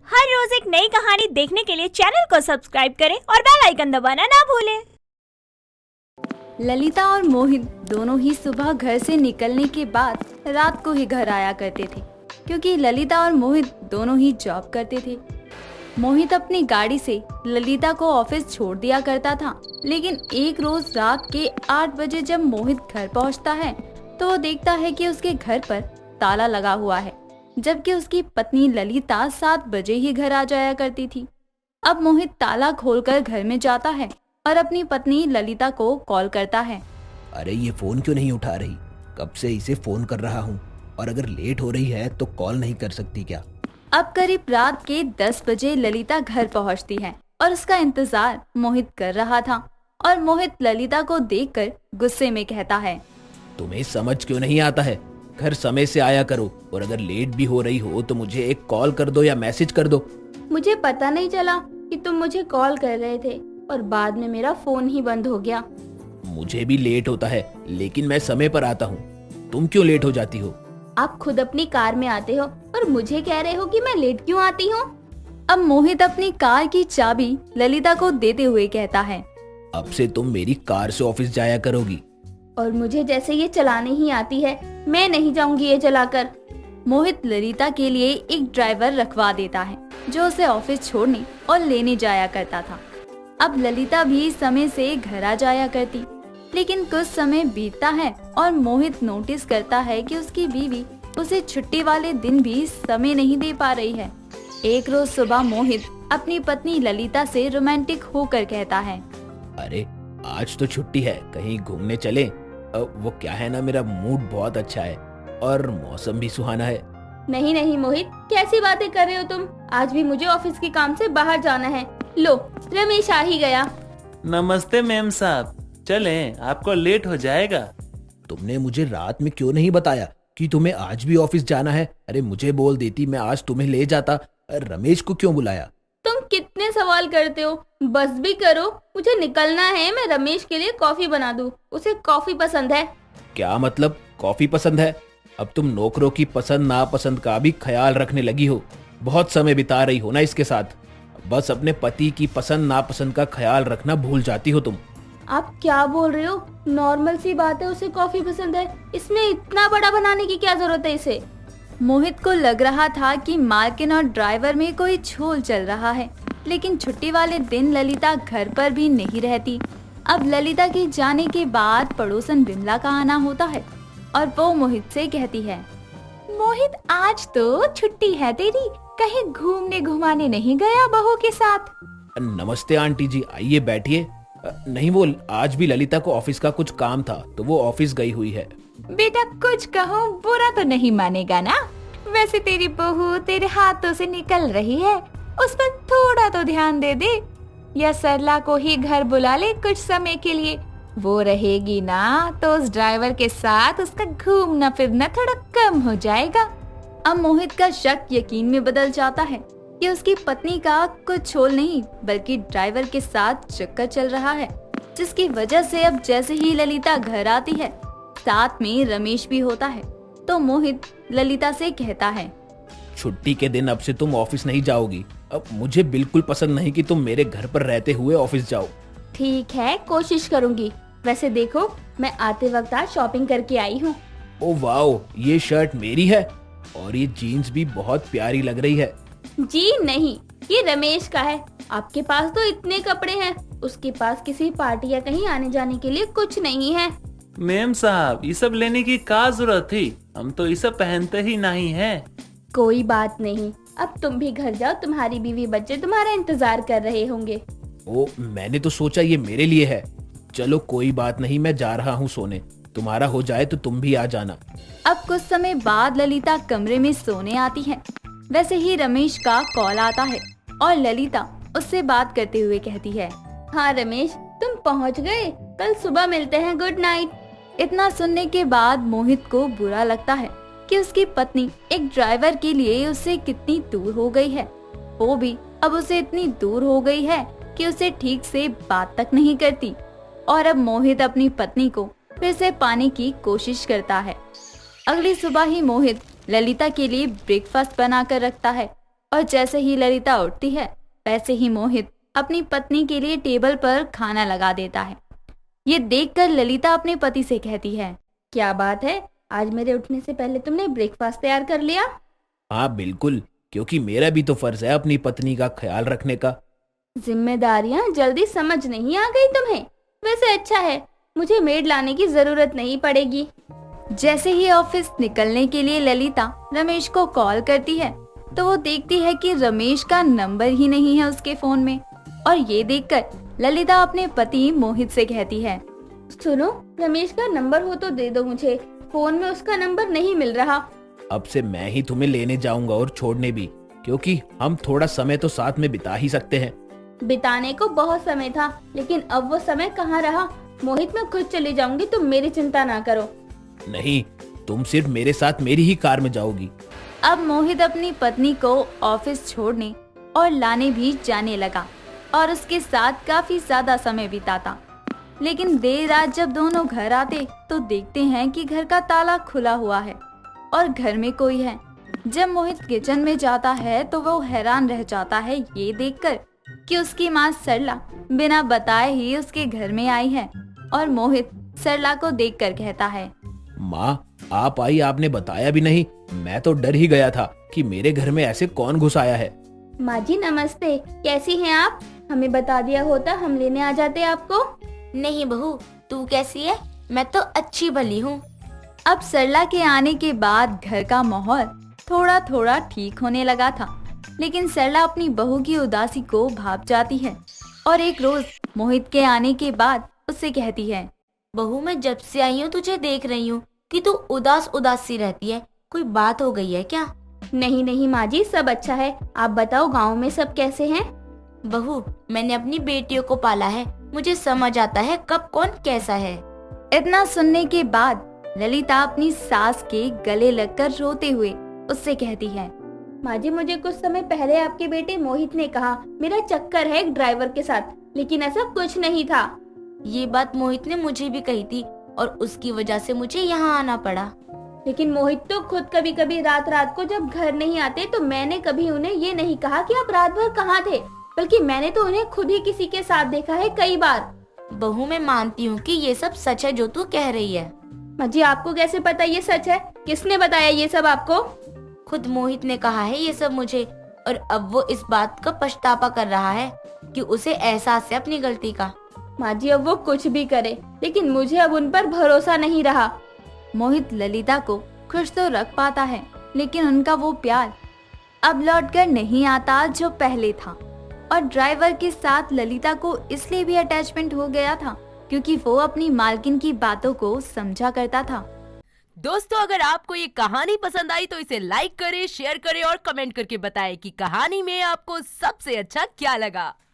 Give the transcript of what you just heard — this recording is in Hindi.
हर रोज एक नई कहानी देखने के लिए चैनल को सब्सक्राइब करें और बेल आइकन दबाना ना भूलें। ललिता और मोहित दोनों ही सुबह घर से निकलने के बाद रात को ही घर आया करते थे, क्योंकि ललिता और मोहित दोनों ही जॉब करते थे। मोहित अपनी गाड़ी से ललिता को ऑफिस छोड़ दिया करता था, लेकिन एक रोज रात के 8 बजे जब मोहित घर पहुंचता है तो वो देखता है कि उसके घर पर ताला लगा हुआ है, जबकि उसकी पत्नी ललिता 7 बजे ही घर आ जाया करती थी। अब मोहित ताला खोलकर घर में जाता है और अपनी पत्नी ललिता को कॉल करता है। अरे ये फोन क्यों नहीं उठा रही? कब से इसे फोन कर रहा हूँ, और अगर लेट हो रही है तो कॉल नहीं कर सकती क्या? अब करीब रात के 10 बजे ललिता घर पहुंचती है और उसका इंतजार मोहित कर रहा था, और मोहित ललिता को देखकर गुस्से में कहता है, तुम्हें समझ क्यों नहीं आता है? घर समय से आया करो, और अगर लेट भी हो रही हो तो मुझे एक कॉल कर दो या मैसेज कर दो। मुझे पता नहीं चला कि तुम मुझे कॉल कर रहे थे और बाद में मेरा फोन ही बंद हो गया। मुझे भी लेट होता है, लेकिन मैं समय पर आता हूँ। तुम क्यों लेट हो जाती हो? आप खुद अपनी कार में आते हो और मुझे कह रहे हो कि मैं लेट क्यों आती हूँ। अब मोहित अपनी कार की चाबी ललिता को देते हुए कहता है, अब से तुम मेरी कार से ऑफिस जाया करोगी। और मुझे जैसे ये चलाने ही आती है, मैं नहीं जाऊंगी ये चलाकर। मोहित ललिता के लिए एक ड्राइवर रखवा देता है जो उसे ऑफिस छोड़ने और लेने जाया करता था। अब ललिता भी समय से घर आ जाया करती, लेकिन कुछ समय बीतता है और मोहित नोटिस करता है कि उसकी बीवी उसे छुट्टी वाले दिन भी समय नहीं दे पा रही है। एक रोज सुबह मोहित अपनी पत्नी ललिता से रोमांटिक होकर कहता है, अरे आज तो छुट्टी है, कहीं घूमने चलें? वो क्या है ना, मेरा मूड बहुत अच्छा है और मौसम भी सुहाना है। नहीं नहीं मोहित, कैसी बातें कर रहे हो तुम? आज भी मुझे ऑफिस के काम से बाहर जाना है। लो, रमेश आ ही गया। नमस्ते मैम साहब, चलें, आपको लेट हो जाएगा। तुमने मुझे रात में क्यों नहीं बताया कि तुम्हें आज भी ऑफिस जाना है? अरे मुझे बोल देती, मैं आज तुम्हें ले जाता। रमेश को क्यों बुलाया? तुम कितने सवाल करते हो, बस भी करो। मुझे निकलना है, मैं रमेश के लिए कॉफी बना दूं, उसे कॉफी पसंद है। क्या मतलब कॉफी पसंद है? अब तुम नौकरों की पसंद नापसंद का भी ख्याल रखने लगी हो। बहुत समय बिता रही हो ना इसके साथ। बस अपने पति की पसंद नापसंद का ख्याल रखना भूल जाती हो तुम। आप क्या बोल रहे हो? नॉर्मल सी बात है, उसे कॉफी पसंद है, इसमें इतना बड़ा बनाने की क्या जरूरत है इसे? मोहित को लग रहा था कि मालकिन और ड्राइवर में कोई झोल चल रहा है, लेकिन छुट्टी वाले दिन ललिता घर पर भी नहीं रहती। अब ललिता के जाने के बाद पड़ोसन विमला का आना होता है और वो मोहित से कहती है, मोहित, आज तो छुट्टी है तेरी, कहीं घूमने घुमाने नहीं गया बहू के साथ? नमस्ते आंटी जी, आइए बैठिए। नहीं, वो आज भी ललिता को ऑफिस का कुछ काम था तो वो ऑफिस गई हुई है। बेटा, कुछ कहो बुरा तो नहीं मानेगा ना? वैसे तेरी बहू तेरे हाथों से निकल रही है, उस पर थोड़ा तो ध्यान दे दे, या सरला को ही घर बुला ले कुछ समय के लिए। वो रहेगी ना तो उस ड्राइवर के साथ उसका घूमना फिरना थोड़ा कम हो जाएगा। अब मोहित का शक यकीन में बदल जाता है कि उसकी पत्नी का कुछ छोल नहीं बल्कि ड्राइवर के साथ चक्कर चल रहा है, जिसकी वजह से अब जैसे ही ललिता घर आती है, साथ में रमेश भी होता है, तो मोहित ललिता से कहता है, छुट्टी के दिन अब से तुम ऑफिस नहीं जाओगी। अब मुझे बिल्कुल पसंद नहीं कि तुम मेरे घर पर रहते हुए ऑफिस जाओ। ठीक है, कोशिश करूंगी। वैसे देखो, मैं आते वक्त आज शॉपिंग करके आई हूँ। ओ वाओ, ये शर्ट मेरी है और ये जीन्स भी बहुत प्यारी लग रही है। जी नहीं, ये रमेश का है। आपके पास तो इतने कपड़े हैं, उसके पास किसी पार्टी या कहीं आने जाने के लिए कुछ नहीं है। मैम साहब, ये सब लेने की क्या जरूरत थी? हम तो ये सब पहनते ही नहीं है। कोई बात नहीं, अब तुम भी घर जाओ, तुम्हारी बीवी बच्चे तुम्हारा इंतजार कर रहे होंगे। ओ, मैंने तो सोचा ये मेरे लिए है। चलो कोई बात नहीं, मैं जा रहा हूँ सोने। तुम्हारा हो जाए तो तुम भी आ जाना। अब कुछ समय बाद ललिता कमरे में सोने आती है। वैसे ही रमेश का कॉल आता है और ललिता उससे बात करते हुए कहती है, हाँ रमेश, तुम पहुँच गए, कल सुबह मिलते हैं, गुड नाइट। इतना सुनने के बाद मोहित को बुरा लगता है कि उसकी पत्नी एक ड्राइवर के लिए उससे कितनी दूर हो गई है। वो भी अब उसे इतनी दूर हो गई है कि उसे ठीक से बात तक नहीं करती। और अब मोहित अपनी पत्नी को फिर से पाने की कोशिश करता है। अगली सुबह ही मोहित ललिता के लिए ब्रेकफास्ट बनाकर रखता है और जैसे ही ललिता उठती है वैसे ही मोहित अपनी पत्नी के लिए टेबल पर खाना लगा देता है। ये देखकर ललिता अपने पति से कहती है, क्या बात है, आज मेरे उठने से पहले तुमने ब्रेकफास्ट तैयार कर लिया? हाँ बिल्कुल, क्योंकि मेरा भी तो फर्ज है अपनी पत्नी का ख्याल रखने का। जिम्मेदारियां जल्दी समझ नहीं आ गई तुम्हें? वैसे अच्छा है, मुझे मेड लाने की जरूरत नहीं पड़ेगी। जैसे ही ऑफिस निकलने के लिए ललिता रमेश को कॉल करती है तो वो देखती है कि रमेश का नंबर ही नहीं है उसके फोन में। और ये देखकर ललिता अपने पति मोहित से कहती है, सुनो, रमेश का नंबर हो तो दे दो मुझे, फोन में उसका नंबर नहीं मिल रहा। अब से मैं ही तुम्हें लेने जाऊंगा और छोड़ने भी, क्योंकि हम थोड़ा समय तो साथ में बिता ही सकते हैं। बिताने को बहुत समय था, लेकिन अब वो समय कहाँ रहा। मोहित, मैं खुद चली जाऊंगी, तुम मेरी चिंता ना करो। नहीं, तुम सिर्फ मेरे साथ मेरी ही कार में जाओगी। अब मोहित अपनी पत्नी को ऑफिस छोड़ने और लाने भी जाने लगा और उसके साथ काफी ज्यादा समय बिताता। लेकिन देर रात जब दोनों घर आते तो देखते हैं कि घर का ताला खुला हुआ है और घर में कोई है। जब मोहित किचन में जाता है तो वो हैरान रह जाता है ये देखकर कि उसकी माँ सरला बिना बताए ही उसके घर में आई है। और मोहित सरला को देखकर कहता है, माँ, आप आई, आपने बताया भी नहीं। मैं तो डर ही गया था कि मेरे घर में ऐसे कौन घुस आया है। माँ जी नमस्ते, कैसी हैं आप? हमें बता दिया होता, हम लेने आ जाते आपको। नहीं बहू, तू कैसी है? मैं तो अच्छी भली हूँ। अब सरला के आने के बाद घर का माहौल थोड़ा थोड़ा ठीक होने लगा था। लेकिन सरला अपनी बहू की उदासी को भाप जाती है और एक रोज मोहित के आने के बाद उससे कहती है, बहू, मैं जब से आई हूँ तुझे देख रही हूँ कि तू उदास उदास सी रहती है। कोई बात हो गई है क्या? नहीं नहीं माँ जी, सब अच्छा है। आप बताओ, गांव में सब कैसे हैं? बहू, मैंने अपनी बेटियों को पाला है, मुझे समझ आता है कब कौन कैसा है। इतना सुनने के बाद ललिता अपनी सास के गले लगकर रोते हुए उससे कहती है, माँ जी, मुझे कुछ समय पहले आपके बेटे मोहित ने कहा मेरा चक्कर है एक ड्राइवर के साथ, लेकिन ऐसा कुछ नहीं था। ये बात मोहित ने मुझे भी कही थी और उसकी वजह से मुझे यहाँ आना पड़ा। लेकिन मोहित तो खुद कभी कभी रात रात को जब घर नहीं आते तो मैंने कभी उन्हें ये नहीं कहा कि आप रात भर कहाँ थे, बल्कि मैंने तो उन्हें खुद ही किसी के साथ देखा है कई बार। बहू, मैं मानती हूँ कि ये सब सच है जो तू कह रही है। माँ जी, आपको कैसे पता ये सच है? किसने बताया ये सब आपको? खुद मोहित ने कहा है ये सब मुझे, और अब वो इस बात का पछतावा कर रहा है कि उसे एहसास है अपनी गलती का। माँ जी, अब वो कुछ भी करे, लेकिन मुझे अब उन पर भरोसा नहीं रहा। मोहित ललिता को खुश तो रख पाता है, लेकिन उनका वो प्यार अब लौटकर नहीं आता जो पहले था। और ड्राइवर के साथ ललिता को इसलिए भी अटैचमेंट हो गया था क्योंकि वो अपनी मालकिन की बातों को समझा करता था। दोस्तों, अगर आपको ये कहानी पसंद आई तो इसे लाइक करें, शेयर करें और कमेंट करके बताएं कि कहानी में आपको सबसे अच्छा क्या लगा।